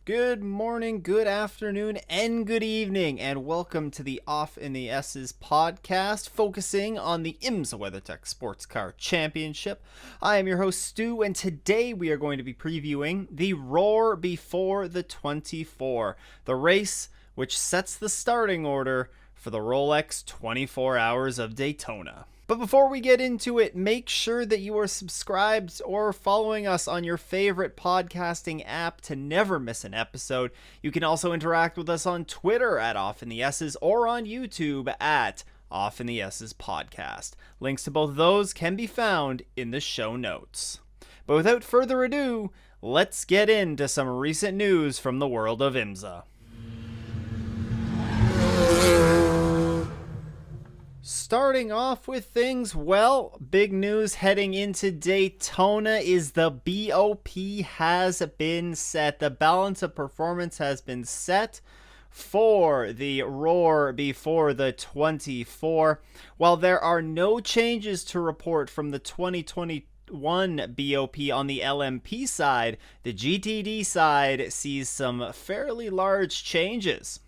Good morning, good afternoon, and good evening, and welcome to the Off in the S's podcast, focusing on the Imsa WeatherTech Sports Car Championship. I am your host, Stu, and today we are going to be previewing the Roar Before the 24, the race which sets the starting order for the Rolex 24 Hours of Daytona. But before we get into it, make sure that you are subscribed or following us on your favorite podcasting app to never miss an episode. You can also interact with us on Twitter at Off in the S's or on YouTube at Off in the S's Podcast. Links to both of those can be found in the show notes. But without further ado, let's get into some recent news from the world of Imsa. Starting off with things, well, big news heading into Daytona is the BOP has been set. The balance of performance has been set for the Roar Before the 24. While there are no changes to report from the 2021 BOP on the LMP side, the GTD side sees some fairly large changes.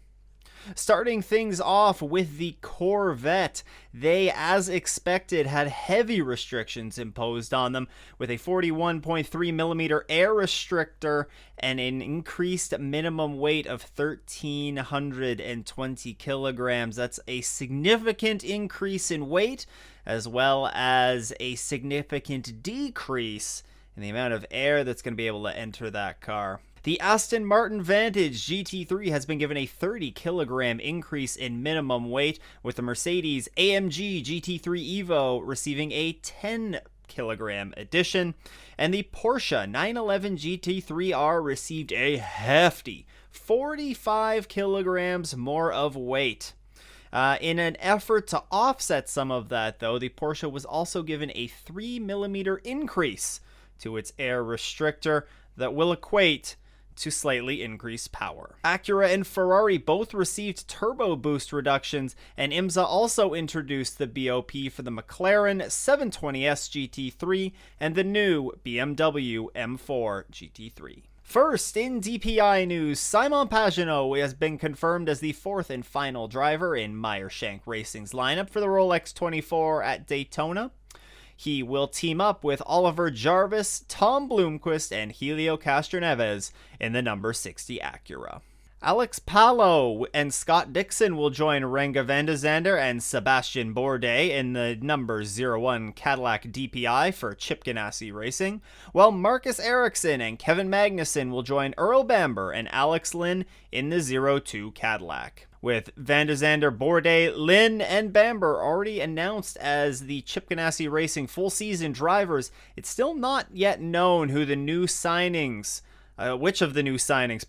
Starting things off with the Corvette, they, as expected, had heavy restrictions imposed on them with a 41.3mm air restrictor and an increased minimum weight of 1,320 kilograms. That's a significant increase in weight, as well as a significant decrease in the amount of air that's going to be able to enter that car. The Aston Martin Vantage GT3 has been given a 30 kilogram increase in minimum weight, with the Mercedes AMG GT3 Evo receiving a 10 kilogram addition, and the Porsche 911 GT3R received a hefty 45 kilograms more of weight. In an effort to offset some of that, though, the Porsche was also given a 3mm increase to its air restrictor that will equate to slightly increased power. Acura and Ferrari both received turbo boost reductions, and Imsa also introduced the BOP for the McLaren 720S GT3 and the new BMW M4 Gt3. First, in DPI news, Simon Pagino has been confirmed as the fourth and final driver in Meyer Shank Racing's lineup for the Rolex 24 at Daytona. He will team up with Oliver Jarvis, Tom Bloomquist, and Helio Castroneves in the number 60 Acura. Alex Palou and Scott Dixon will join Renger van de Zandert and Sebastian Bourdais in the number 01 Cadillac DPI for Chip Ganassi Racing, while Marcus Ericsson and Kevin Magnussen will join Earl Bamber and Alex Lynn in the 02 Cadillac. With Van de Zandert, Bourdais, Lynn, and Bamber already announced as the Chip Ganassi Racing full-season drivers, it's still not yet known who the new signings, which of the new signings,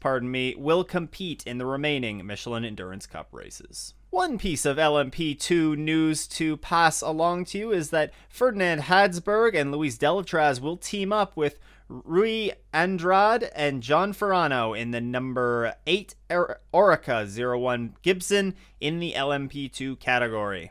will compete in the remaining Michelin Endurance Cup races. One piece of LMP2 news to pass along to you is that Ferdinand Hadsberg and Luis Delatraz will team up with Rui Andrade and John Ferrano in the number 8 Orica 01 Gibson in the LMP2 category.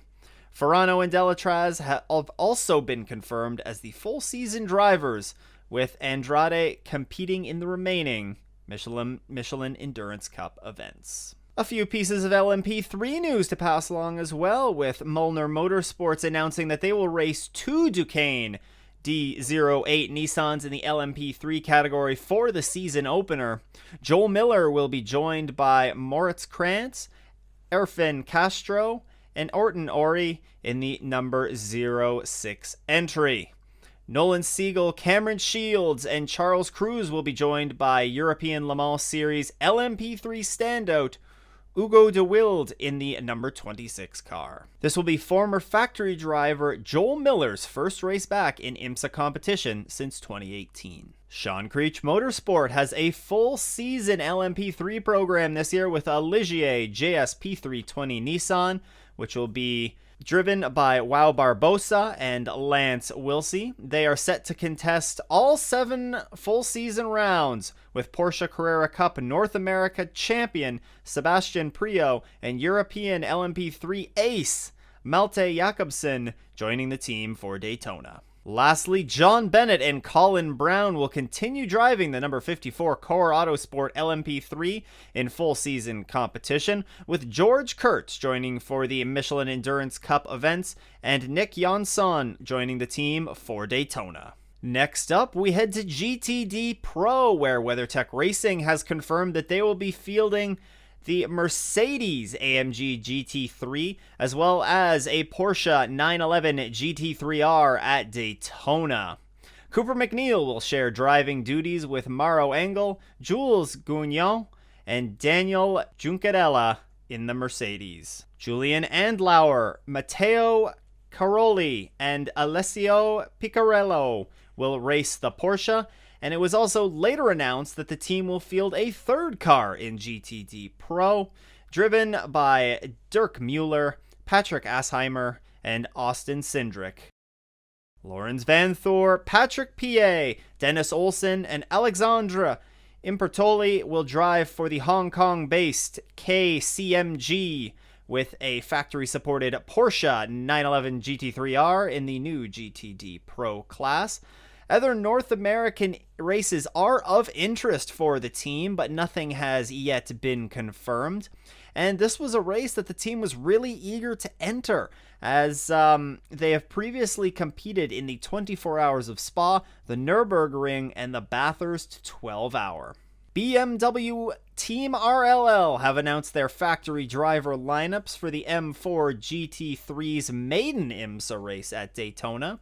Ferrano and Delatraz have also been confirmed as the full season drivers, with Andrade competing in the remaining Michelin Endurance Cup events. A few pieces of LMP3 news to pass along as well, with Molnar Motorsports announcing that they will race two Duqueine D08 Nissans in the LMP3 category for the season opener. Joel Miller will be joined by Moritz Krantz, Erfin Castro, and Orton Ori in the number 06 entry. Nolan Siegel, Cameron Shields, and Charles Cruz will be joined by European Le Mans Series LMP3 standout Hugo de Wilde in the number 26 car. This will be former factory driver Joel Miller's first race back in IMSA competition since 2018. Sean Creech Motorsport has a full season LMP3 program this year with a Ligier JSP320 Nissan, which will be driven by Wow Barbosa and Lance Wilsey. They are set to contest all 7 full season rounds, with Porsche Carrera Cup North America champion Sebastian Prio and European LMP3 ace Malte Jakobsen joining the team for Daytona. Lastly, John Bennett and Colin Brown will continue driving the number 54 Core Autosport LMP3 in full season competition, with George Kurtz joining for the Michelin Endurance Cup events and Nick Jansson joining the team for Daytona. Next up, we head to GTD Pro, where WeatherTech Racing has confirmed that they will be fielding the Mercedes AMG GT3, as well as a Porsche 911 GT3R at Daytona. Cooper McNeil will share driving duties with Mauro Engel, Jules Gounon, and Daniel Giuncadella in the Mercedes. Julian Andlauer, Matteo Caroli, and Alessio Piccarello will race the Porsche, and it was also later announced that the team will field a third car in GTD Pro, driven by Dirk Mueller, Patrick Assheimer, and Austin Cindric. Lawrence Van Thor, Patrick Piet, Dennis Olsen, and Alexandra Impertoli will drive for the Hong Kong-based KCMG, with a factory-supported Porsche 911 GT3R in the new GTD Pro class. Other North American races are of interest for the team, but nothing has yet been confirmed. And this was a race that the team was really eager to enter, as they have previously competed in the 24 Hours of Spa, the Nürburgring, and the Bathurst 12-hour. BMW Team RLL have announced their factory driver lineups for the M4 GT3's maiden Imsa race at Daytona.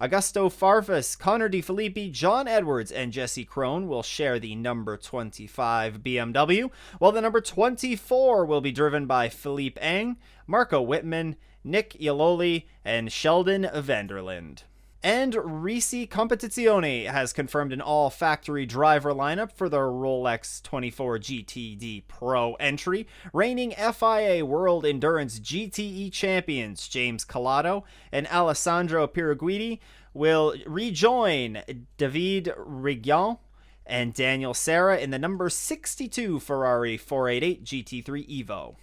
Augusto Farfus, Connor De Filippi, John Edwards, and Jesse Krohn will share the number 25 BMW, while the number 24 will be driven by Philippe Eng, Marco Whitman, Nick Iololi, and Sheldon Vanderlind. And Risi Competizione has confirmed an all-factory driver lineup for the Rolex 24 GTD Pro entry. Reigning FIA World Endurance GTE champions James Calato and Alessandro Piriguidi will rejoin David Rignon and Daniel Serra in the number 62 Ferrari 488 GT3 Evo.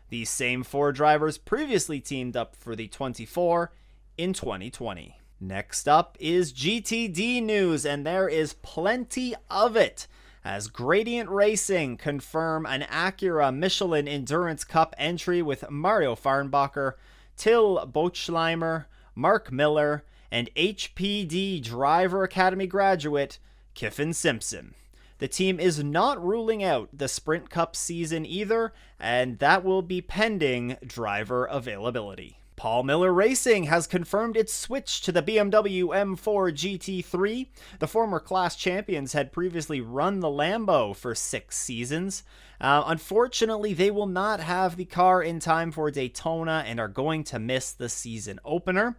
These same four drivers previously teamed up for the 24 in 2020. Next up is GTD news, and there is plenty of it, as Gradient Racing confirm an Acura Michelin Endurance Cup entry with Mario Farnbacher, Till Bochleimer, Mark Miller, and HPD Driver Academy graduate Kiffin Simpson. The team is not ruling out the Sprint Cup season either, and that will be pending driver availability. Paul Miller Racing has confirmed its switch to the BMW M4 Gt3. The former class champions had previously run the Lambo for 6 seasons. Unfortunately, they will not have the car in time for Daytona and are going to miss the season opener.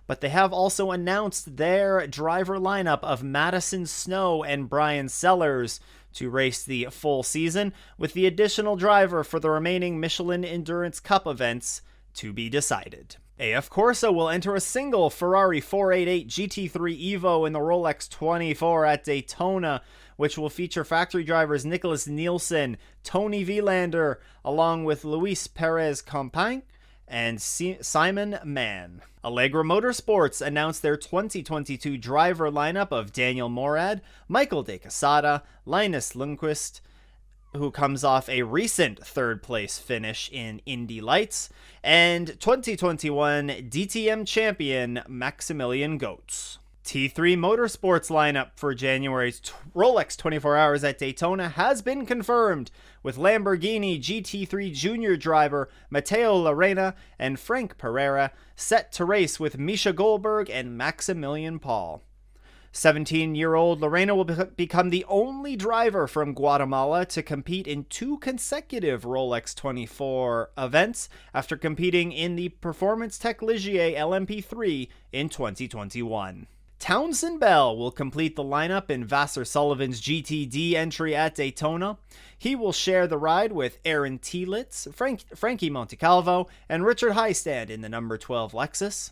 But they have also announced their driver lineup of Madison Snow and Brian Sellers to race the full season, with the additional driver for the remaining Michelin Endurance Cup events to be decided. AF Corsa will enter a single Ferrari 488 GT3 Evo in the Rolex 24 at Daytona, which will feature factory drivers Nicholas Nielsen, Tony Vilander, along with Luis Perez Campagne and Simon Mann. Allegra Motorsports announced their 2022 driver lineup of Daniel Morad, Michael De Casada, Linus Lundqvist, who comes off a recent third-place finish in Indy Lights, and 2021 DTM champion Maximilian Goetz. T3 Motorsports lineup for January's Rolex 24 Hours at Daytona has been confirmed, with Lamborghini GT3 Junior driver Matteo Lorena and Frank Pereira set to race with Misha Goldberg and Maximilian Paul. 17-year-old Lorena will become the only driver from Guatemala to compete in 2 consecutive Rolex 24 events after competing in the Performance Tech Ligier LMP3 in 2021. Townsend Bell will complete the lineup in Vassar Sullivan's GTD entry at Daytona. He will share the ride with Aaron Tielitz, Frankie Montecalvo, and Richard Highstand in the number 12 Lexus.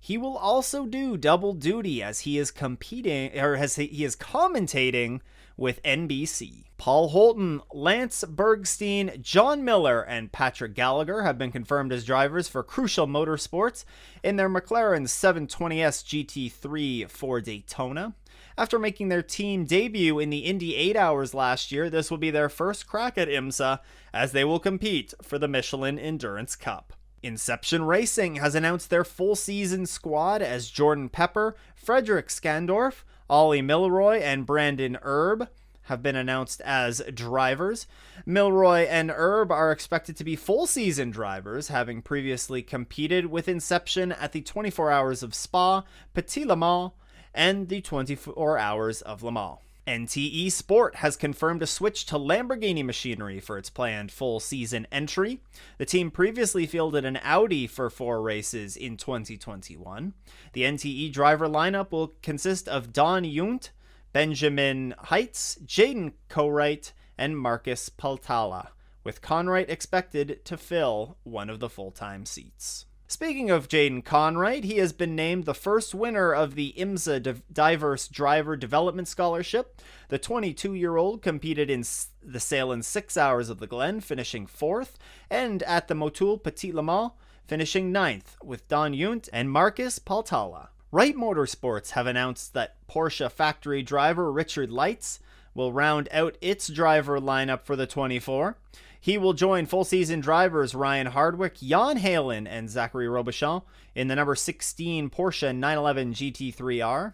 He will also do double duty as he is competing, or as he is commentating with NBC. Paul Holton, Lance Bergstein, John Miller, and Patrick Gallagher have been confirmed as drivers for Crucial Motorsports in their McLaren 720S GT3 for Daytona. After making their team debut in the Indy 8 Hours last year, this will be their first crack at Imsa as they will compete for the Michelin Endurance Cup. Inception Racing has announced their full season squad as Jordan Pepper, Frederick Scandorf, Ollie Milroy, and Brandon Erb have been announced as drivers. Milroy and Erb are expected to be full season drivers, having previously competed with Inception at the 24 Hours of Spa, Petit Le Mans, and the 24 Hours of Le Mans. NTE Sport has confirmed a switch to Lamborghini machinery for its planned full season entry. The team previously fielded an Audi for 4 races in 2021. The NTE driver lineup will consist of Don Junt, Benjamin Heitz, Jaden Kowright, and Marcus Paltala, with Conright expected to fill one of the full-time seats. Speaking of Jaden Conright, he has been named the first winner of the Imsa Diverse Driver Development Scholarship. The 22-year-old competed in the Salem 6 Hours of the Glen, finishing 4th, and at the Motul Petit Le Mans, finishing 9th, with Don Junt and Marcus Paltala. Wright Motorsports have announced that Porsche factory driver Richard Leitz will round out its driver lineup for the 24. He will join full-season drivers Ryan Hardwick, Jan Halen, and Zachary Robichon in the number 16 Porsche 911 GT3R.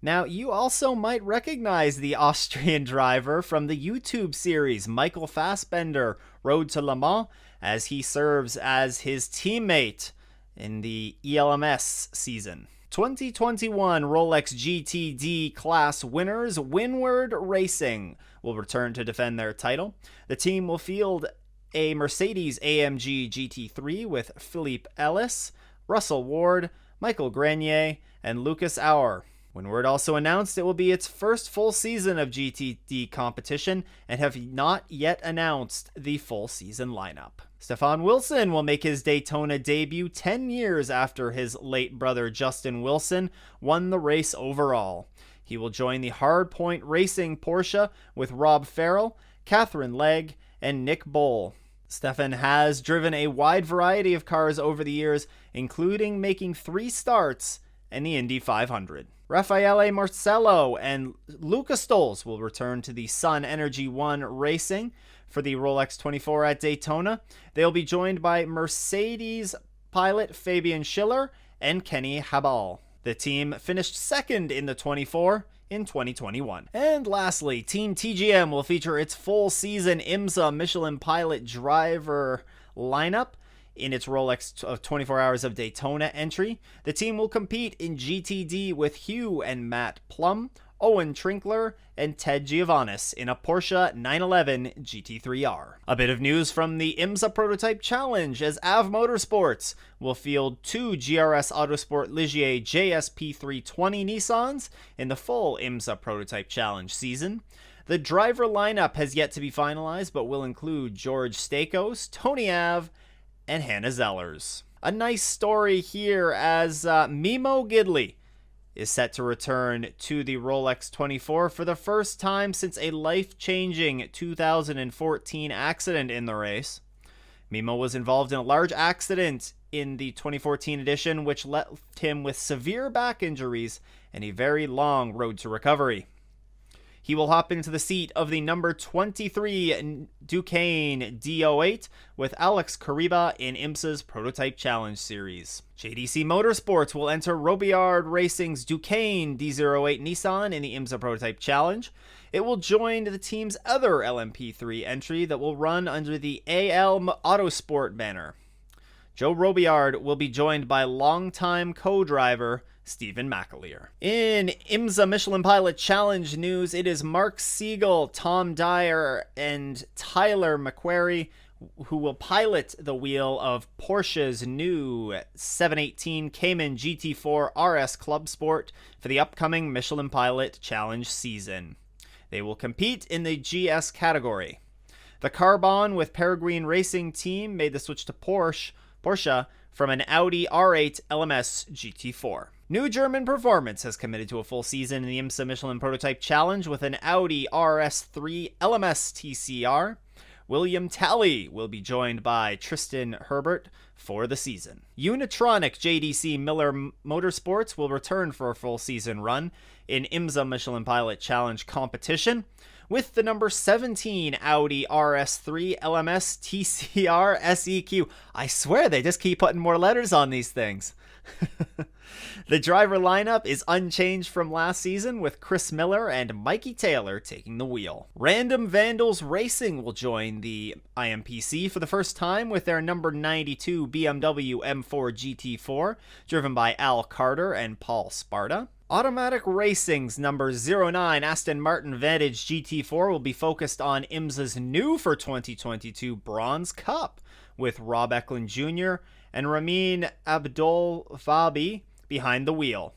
Now, you also might recognize the Austrian driver from the YouTube series Michael Fassbender, Road to Le Mans, as he serves as his teammate in the ELMS season. 2021 Rolex GTD class winners Windward Racing will return to defend their title. The team will field a Mercedes AMG GT3 with Philippe Ellis, Russell Ward, Michael Grenier, and Lucas Auer. Windward also announced it will be its first full season of GTD competition and have not yet announced the full season lineup. Stefan Wilson will make his Daytona debut 10 years after his late brother Justin Wilson won the race overall. He will join the Hardpoint Racing Porsche with Rob Farrell, Catherine Legg, and Nick Boll. Stefan has driven a wide variety of cars over the years, including making 3 starts in the Indy 500. Raffaele Marcello and Luca Stoles will return to the Sun Energy One Racing for the Rolex 24 at Daytona. They'll be joined by Mercedes pilot Fabian Schiller and Kenny Habal. The team finished second in the 24 in 2021. And lastly, Team TGM will feature its full season Imsa Michelin pilot driver lineup in its Rolex of 24 Hours of Daytona entry. The team will compete in GTD with Hugh and Matt Plum, Owen Trinkler, and Ted Giovannis in a Porsche 911 GT3R. A bit of news from the Imsa Prototype Challenge, as AV Motorsports will field 2 GRS Autosport Ligier JSP 320 Nissans in the full Imsa Prototype Challenge season. The driver lineup has yet to be finalized, but will include George Stakos, Tony Ave, and Hannah Zellers. A nice story here as Mimo Gidley is set to return to the Rolex 24 for the first time since a life-changing 2014 accident in the race. Mimo was involved in a large accident in the 2014 edition, which left him with severe back injuries and a very long road to recovery. He will hop into the seat of the number 23 Duqueine D08 with Alex Kariba in IMSA's Prototype Challenge Series. JDC Motorsports will enter Robillard Racing's Duqueine D08 Nissan in the IMSA Prototype Challenge. It will join the team's other LMP3 entry that will run under the AL Autosport banner. Joe Robillard will be joined by longtime co-driver Stephen McAleer. In IMSA Michelin Pilot Challenge news, it is Mark Siegel, Tom Dyer, and Tyler McQuarrie who will pilot the wheel of Porsche's new 718 Cayman GT4 RS Club Sport for the upcoming Michelin Pilot Challenge season. They will compete in the GS category. The Carbon with Peregrine Racing Team made the switch to Porsche from an Audi R8 LMS GT4. New German Performance has committed to a full season in the Imsa Michelin Prototype Challenge with an Audi RS3 LMS TCR. William Talley will be joined by Tristan Herbert for the season. Unitronic JDC Miller Motorsports will return for a full season run in Imsa Michelin Pilot Challenge competition with the number 17 Audi RS3 LMS TCR SEQ. I swear they just keep putting more letters on these things. The driver lineup is unchanged from last season, with Chris Miller and Mikey Taylor taking the wheel. Random Vandals Racing will join the IMPC for the first time with their number 92 BMW M4 Gt3, driven by Al Carter and Paul Sparta. Automatic Racing's number 09 Aston Martin Vantage GT4 will be focused on IMSA's new for 2022 Bronze Cup, with Rob Eklund Jr. and Ramin Abdolvabi behind the wheel.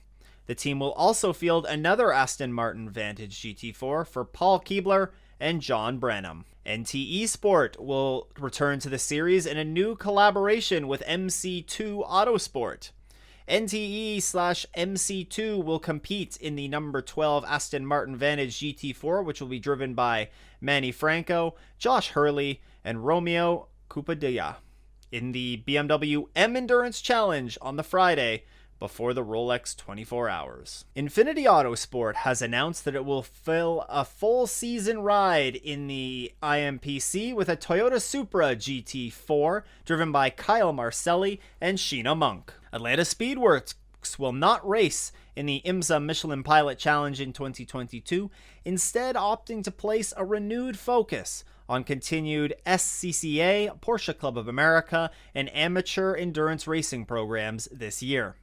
The team will also field another Aston Martin Vantage GT4 for Paul Keebler and John Branham. NTE Sport will return to the series in a new collaboration with MC2 Autosport. NTE/MC2 will compete in the number 12 Aston Martin Vantage GT4, which will be driven by Manny Franco, Josh Hurley, and Romeo Cupadilla in the BMW M Endurance Challenge on the Friday before the Rolex 24 Hours. Infinity Autosport has announced that it will fill a full season ride in the IMPC with a Toyota Supra GT4 driven by Kyle Marcelli and Sheena Monk. Atlanta Speedworks will not race in the Imsa Michelin Pilot Challenge in 2022, instead opting to place a renewed focus on continued SCCA, Porsche Club of America, and amateur endurance racing programs this year.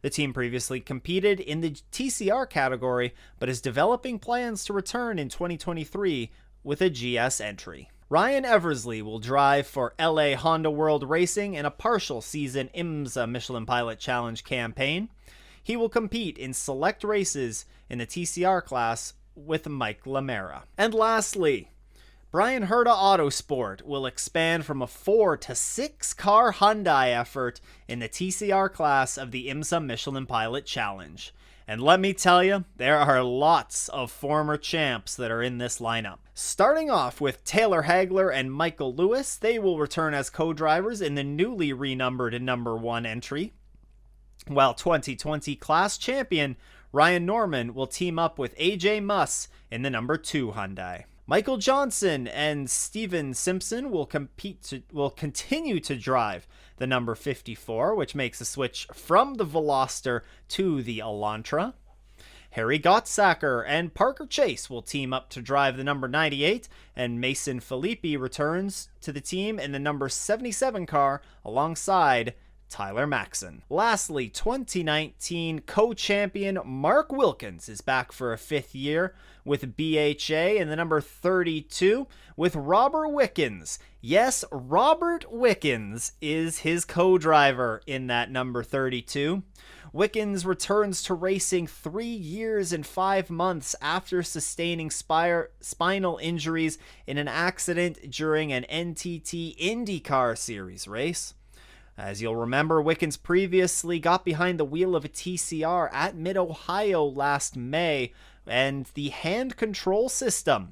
The team previously competed in the TCR category, but is developing plans to return in 2023 with a GS entry. Ryan Eversley will drive for LA Honda World Racing in a partial season Imsa Michelin Pilot Challenge campaign. He will compete in select races in the TCR class with Mike Lamera. And lastly, Brian Herta Autosport will expand from a 4 to 6 car Hyundai effort in the TCR class of the Imsa Michelin Pilot Challenge. And let me tell you, there are lots of former champs that are in this lineup. Starting off with Taylor Hagler and Michael Lewis, they will return as co-drivers in the newly renumbered number 1 entry, while 2020 class champion Ryan Norman will team up with AJ Muss in the number 2 Hyundai. Michael Johnson and Steven Simpson will continue to drive the number 54, which makes a switch from the Veloster to the Elantra. Harry Gottsacker and Parker Chase will team up to drive the number 98, and Mason Filippi returns to the team in the number 77 car alongside Tyler Maxson. Lastly, 2019 co-champion Mark Wilkins is back for a 5th year with BHA in the number 32 with Robert Wickens. Yes, Robert Wickens is his co-driver in that number 32. Wickens returns to racing 3 years and 5 months after sustaining spinal injuries in an accident during an NTT IndyCar Series race. As you'll remember, Wickens previously got behind the wheel of a TCR at Mid-Ohio last May, and the hand control system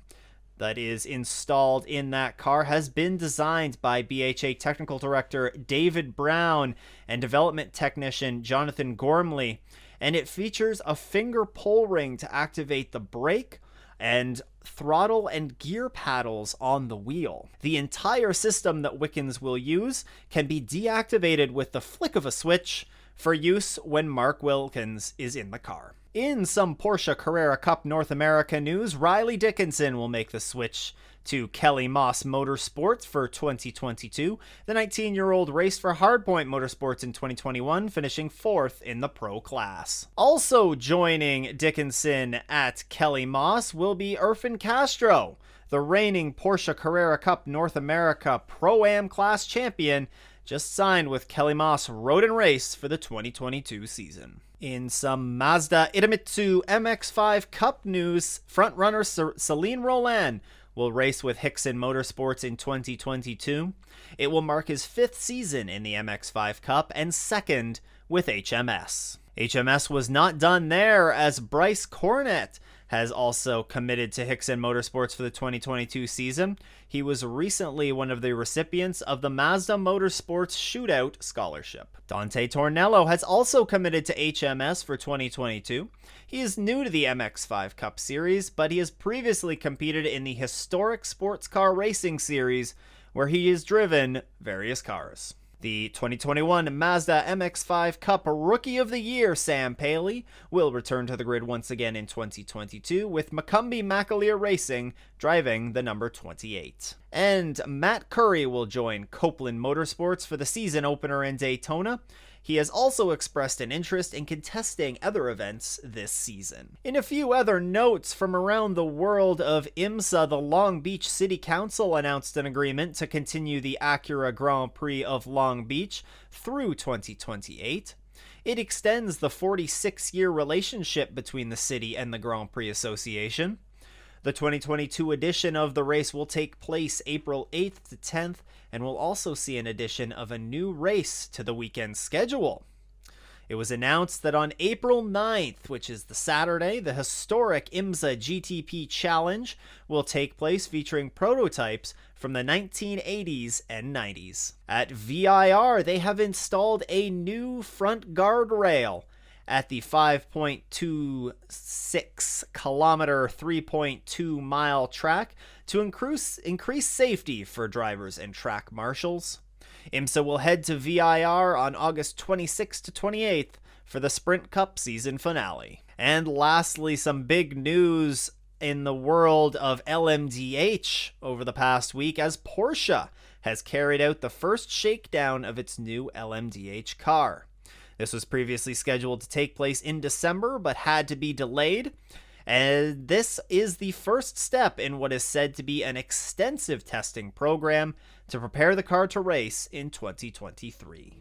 that is installed in that car has been designed by BHA Technical Director David Brown and development technician Jonathan Gormley, and it features a finger pull ring to activate the brake and throttle and gear paddles on the wheel. The entire system that Wickens will use can be deactivated with the flick of a switch for use when Mark Wilkins is in the car. In some Porsche Carrera Cup North America news, Riley Dickinson will make the switch to Kelly Moss Motorsports for 2022. The 19-year-old raced for Hardpoint Motorsports in 2021, finishing 4th in the pro class. Also joining Dickinson at Kelly Moss will be Irfan Castro, the reigning Porsche Carrera Cup North America Pro-Am class champion, just signed with Kelly Moss Road and Race for the 2022 season. In some Mazda Idemitsu MX-5 Cup news, frontrunner Celine Roland will race with Hickson Motorsports in 2022. It will mark his 5th season in the MX5 Cup and 2nd with HMS. HMS was not done there, as Bryce Cornett has also committed to Hickson Motorsports for the 2022 season. He was recently one of the recipients of the Mazda Motorsports Shootout Scholarship. Dante Tornello has also committed to HMS for 2022. He is new to the MX5 Cup Series, but he has previously competed in the Historic Sports Car Racing Series, where he has driven various cars. The 2021 Mazda MX-5 Cup Rookie of the Year, Sam Paley, will return to the grid once again in 2022, with Macumbi McAleer Racing driving the number 28. And Matt Curry will join Copeland Motorsports for the season opener in Daytona. He has also expressed an interest in contesting other events this season. In a few other notes from around the world of Imsa, the Long Beach City Council announced an agreement to continue the Acura Grand Prix of Long Beach through 2028. It extends the 46-year relationship between the city and the Grand Prix Association. The 2022 edition of the race will take place April 8th to 10th, and will also see an addition of a new race to the weekend schedule. It was announced that on April 9th, which is the Saturday, the historic Imsa GTP Challenge will take place, featuring prototypes from the 1980s and 90s. At VIR, they have installed a new front guardrail at the 5.26 kilometer, 3.2 mile track to increase safety for drivers and track marshals. Imsa will head to VIR on August 26th to 28th for the Sprint Cup season finale. And lastly, some big news in the world of LMDH over the past week, as Porsche has carried out the first shakedown of its new LMDH car. This was previously scheduled to take place in December, but had to be delayed. And this is the first step in what is said to be an extensive testing program to prepare the car to race in 2023.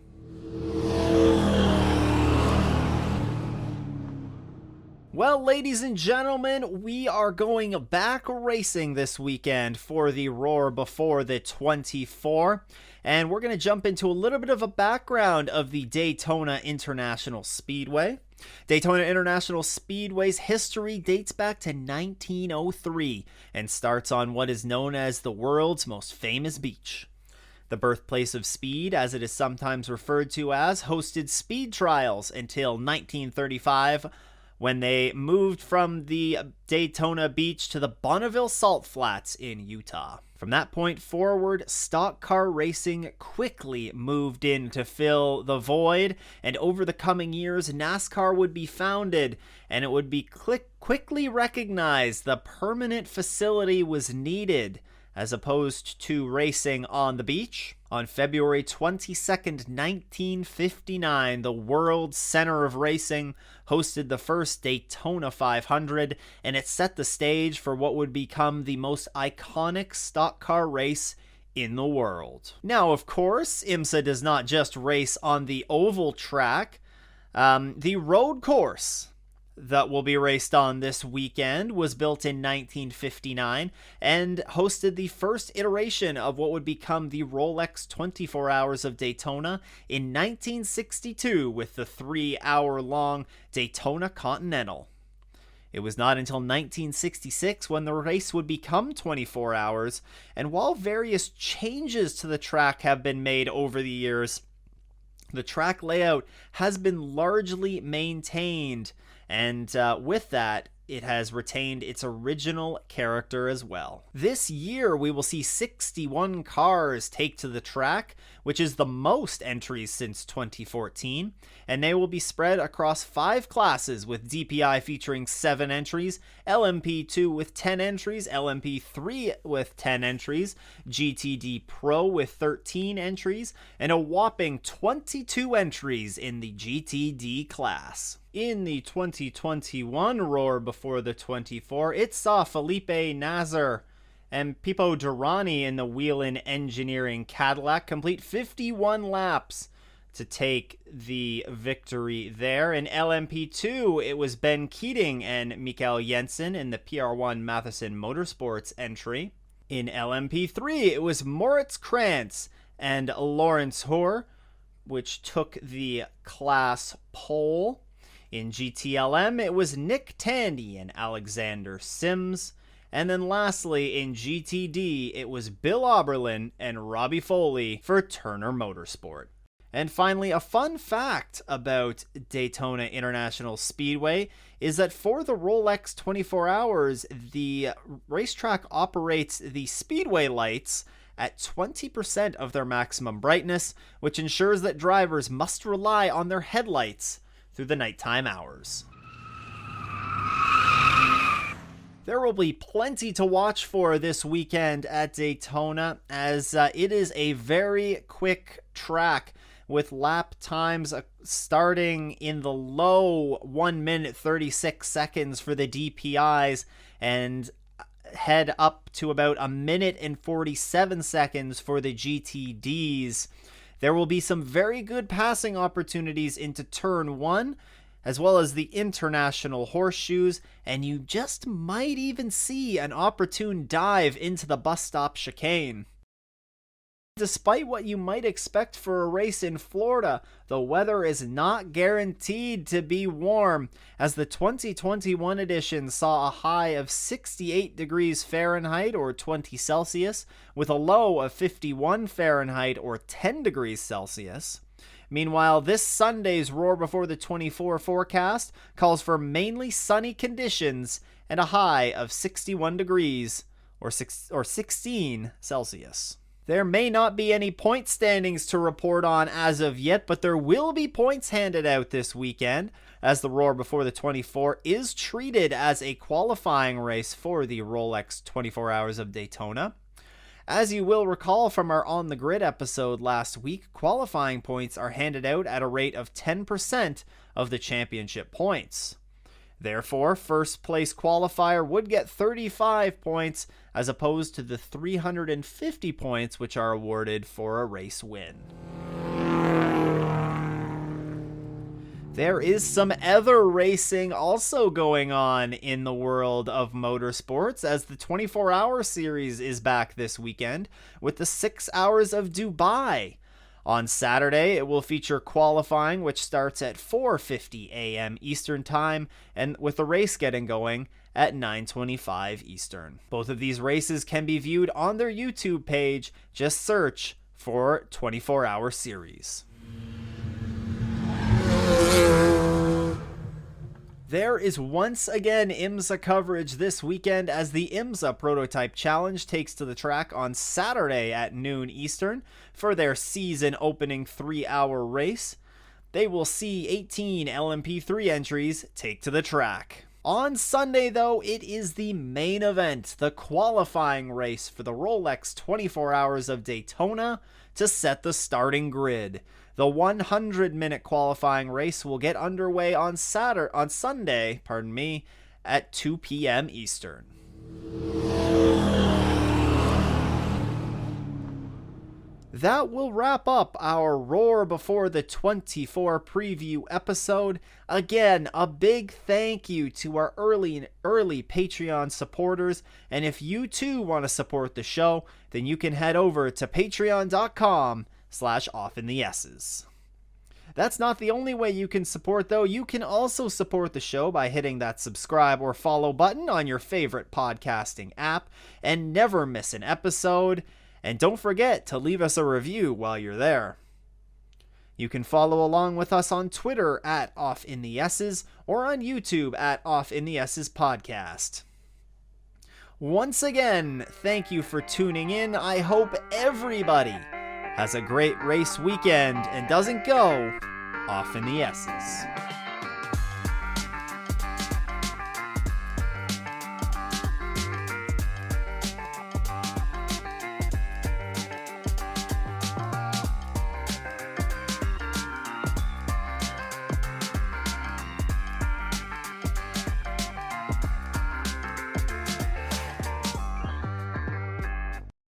Well, ladies and gentlemen, we are going back racing this weekend for the Roar Before the 24, and we're going to jump into a little bit of a background of the Daytona International Speedway. Daytona International Speedway's history dates back to 1903 and starts on what is known as the world's most famous beach. The birthplace of speed, as it is sometimes referred to as, hosted speed trials until 1935, when they moved from the Daytona Beach to the Bonneville Salt Flats in Utah. From that point forward, stock car racing quickly moved in to fill the void, and over the coming years, NASCAR would be founded, and it would be quickly recognized the permanent facility was needed, as opposed to racing on the beach. On February 22nd, 1959, the World Center of Racing hosted the first Daytona 500, and it set the stage for what would become the most iconic stock car race in the world. Now, of course, Imsa does not just race on the oval track. The road course that will be raced on this weekend was built in 1959 and hosted the first iteration of what would become the Rolex 24 Hours of Daytona in 1962 with the 3-hour-long Daytona Continental. It was not until 1966 when the race would become 24 hours, and while various changes to the track have been made over the years, the track layout has been largely maintained. And with that, it has retained its original character as well. This year, we will see 61 cars take to the track, which is the most entries since 2014, and they will be spread across 5 classes, with DPI featuring 7 entries, LMP2 with 10 entries, LMP3 with 10 entries, GTD Pro with 13 entries, and a whopping 22 entries in the GTD class. In the 2021 Roar Before the 24, it saw Felipe Nasr and Pipo Durrani in the Whelen Engineering Cadillac complete 51 laps to take the victory there. In LMP2, it was Ben Keating and Mikael Jensen in the PR1 Matheson Motorsports entry. In LMP3, it was Moritz Krantz and Lawrence Hoare, which took the class pole. In GTLM, it was Nick Tandy and Alexander Sims. And then lastly, in GTD, it was Bill Oberlin and Robbie Foley for Turner Motorsport. And finally, a fun fact about Daytona International Speedway is that for the Rolex 24 Hours, the racetrack operates the speedway lights at 20% of their maximum brightness, which ensures that drivers must rely on their headlights through the nighttime hours. There will be plenty to watch for this weekend at Daytona, as it is a very quick track with lap times starting in the low 1 minute 36 seconds for the DPIs and head up to about 1 minute and 47 seconds for the GTDs. There will be some very good passing opportunities into turn 1, as well as the international horseshoes, and you just might even see an opportune dive into the bus stop chicane. Despite what you might expect for a race in Florida, the weather is not guaranteed to be warm, as the 2021 edition saw a high of 68 degrees Fahrenheit or 20 Celsius, with a low of 51 Fahrenheit or 10 degrees Celsius. Meanwhile, this Sunday's Roar Before the 24 forecast calls for mainly sunny conditions and a high of 61 degrees or 16 Celsius. There may not be any point standings to report on as of yet, but there will be points handed out this weekend, as the Roar Before the 24 is treated as a qualifying race for the Rolex 24 Hours of Daytona. As you will recall from our On the Grid episode last week, qualifying points are handed out at a rate of 10% of the championship points. Therefore, first place qualifier would get 35 points as opposed to the 350 points which are awarded for a race win. There is some other racing also going on in the world of motorsports, as the 24-hour series is back this weekend with the 6 Hours of Dubai. On Saturday, it will feature qualifying, which starts at 4:50 a.m. Eastern Time, and with the race getting going at 9:25 Eastern. Both of these races can be viewed on their YouTube page. Just search for 24-hour series. There is once again Imsa coverage this weekend, as the Imsa Prototype Challenge takes to the track on Saturday at noon Eastern for their season opening 3-hour race. They will see 18 LMP3 entries take to the track. On Sunday, though, it is the main event, the qualifying race for the Rolex 24 Hours of Daytona to set the starting grid. The 100-minute qualifying race will get underway on Sunday, at 2 p.m. Eastern. That will wrap up our Roar Before the 24 preview episode. Again, a big thank you to our early Patreon supporters, and if you too want to support the show, then you can head over to patreon.com/OffInTheS's. That's not the only way you can support, though. You can also support the show by hitting that subscribe or follow button on your favorite podcasting app and never miss an episode. And don't forget to leave us a review while you're there. You can follow along with us on Twitter at OffInTheS's or on YouTube at OffInTheS's podcast. Once again, thank you for tuning in. I hope everybody has a great race weekend and doesn't go off in the S's.